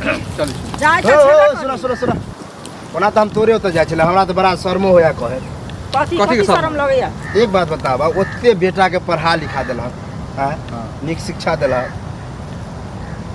चल जाय सुना सुना सुना ओना त हम तोरे ओत जाय छले हमरा त बड़ा शर्मो होया कहे कथी कथी के शर्म लगैया एक बात बताबा ओते बेटा के पढ़ा लिखा देलहक हां नीक शिक्षा देलहक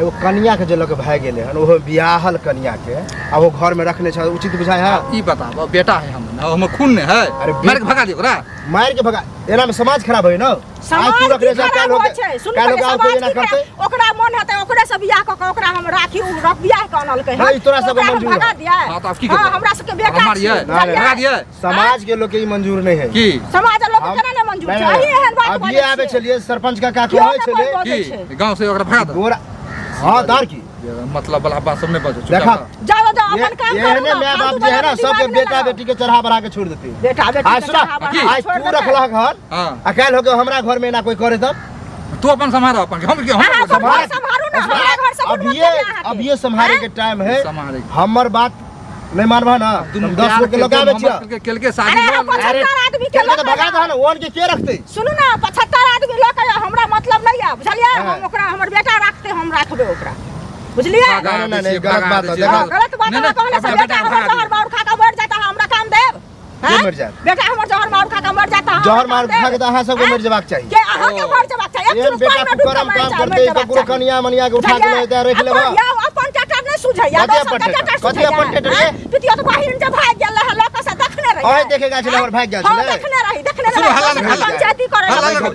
एगो कन्या के जे लग भाग गेले हन ओहो बियाहल कन्या के अब वो घर में रखने छ उचित बुझाय है ई बताबो बेटा है हम खून ने है अरे मार के भगा दियो ओकरा मार के भगा एना में समाज खराब होय न समाज तू रखले जा खराब होय छै सुन के समाज एना करते ओकरा मन हते ओकरे से बियाह क के ओकरा हम राखी रख बियाह क अनल के नहीं तोरा सब मंजूर भगा दिया हां तो अब की करबो हमरा सब के बेटा मारिए भगा दिए समाज के लोग के ई मंजूर नहीं है की समाज लोग केना ने मंजूर छै यही एहन बात अब ये आबे चलिए सरपंच का का कहै छले की गांव से ओकरा भगा दो गोरा हां दार की मतलब वाला बात सब नहीं बजो देखा जाओ जाओ अपन काम करो एहने माय बाप जे है ना सबके बेटा बेटी के चढ़ा बढ़ा के छोड़ देती बेटा बेटी आज सुना आज तू रखला घर हां अकेल हो के हमरा घर में ना कोई करे तब तू अपन संभाल अपन हम संभालो ना हमारा घर से अब ये संभाले के टाइम है संभाले हमर बात नहीं मानबा ना तुम 10 लोग के लगावे छिया केल के शादी अरे 75 आदमी के तो भगा दो ना ओन के रखते सुनो ना 75 आदमी लोग हमरा मतलब नहीं है बुझलिए हम ओकरा हमर बेटा रखते हम रखबे ओकरा बुझलिए नहीं गलत बात है देखो गलत बात है कहले से बेटा हमर जहर मार खा के मर जाता हमरा काम देब मर जाए बेटा हमर जहर मार खा के मर जाता जहर मार खा के अहां सब के मर जबाक चाहिए के अहां के मर जबाक चाहिए एक बेटा करम काम करते तो गुरु कन्या मनिया के उठा के ले रख लेबा या अपन टाटा नहीं सुझैया कथि अपन टेटर रे पितिया तो बहिन जब भाग गेल है लोक से देखने रही ओए देखेगा छले हमर भाग गेल छले देखने रही सुनो हल्ला पंचायती करे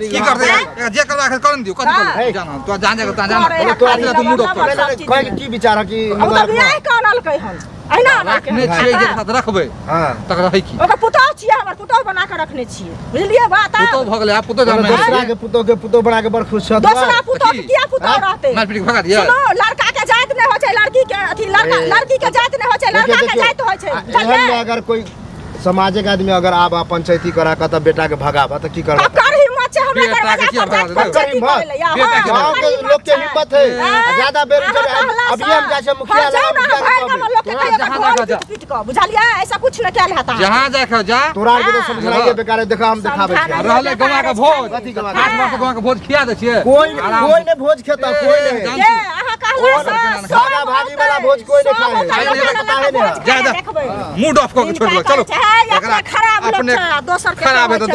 की कर दे जे करवा के करन दियो कथि कर जाना तो जान जाएगा ता जाना तो आज तू मूड ऑफ कर कोई की विचार है कि अब तो बियाह कानल कहि हम अहिना रखने छिए जे साथ रखबे हां तक रहै की ओकर पुतौ छिए हमर पुतौ बना के रखने छिए बुझलिए बात पुतौ भ गेलै पुतौ जान दूसरा के पुतौ बना के बड़ खुश छ दूसरा पुतौ किया पुतौ रहते मार पीट भगा दिया सुनो लड़का के जात नहीं हो छै लड़की के अथी लड़की के जात नहीं हो छै लड़का के जात हो छै एहन में अगर कोई सामाजिक आदमी अगर आब पंचायती करा का तब बेटा के भगाबा त की करबा कर हिम्मत छै हमरा बेटा के किया भगा दे पंचायती करे ले या गांव के लोग के हिम्मत है ज्यादा बेरोजगार अब ये हम जाय छै मुखिया पीट को बुझलिए ऐसा कुछ न कैल हता जहां जाके जा तोरा के तो समझाइए बेकार देखा हम दिखावे छी रहले गवा के भोज कथि गवा 8 वर्ष गवा के भोज खिया दे छिए कोई ने भोज खाता कोई नहीं ये अहाँ कहला भागा भागी वाला भोज कोई नहीं खाए जा मूड ऑफ कर के छोड़ दो चलो खराब लोग दोसर खराब है तो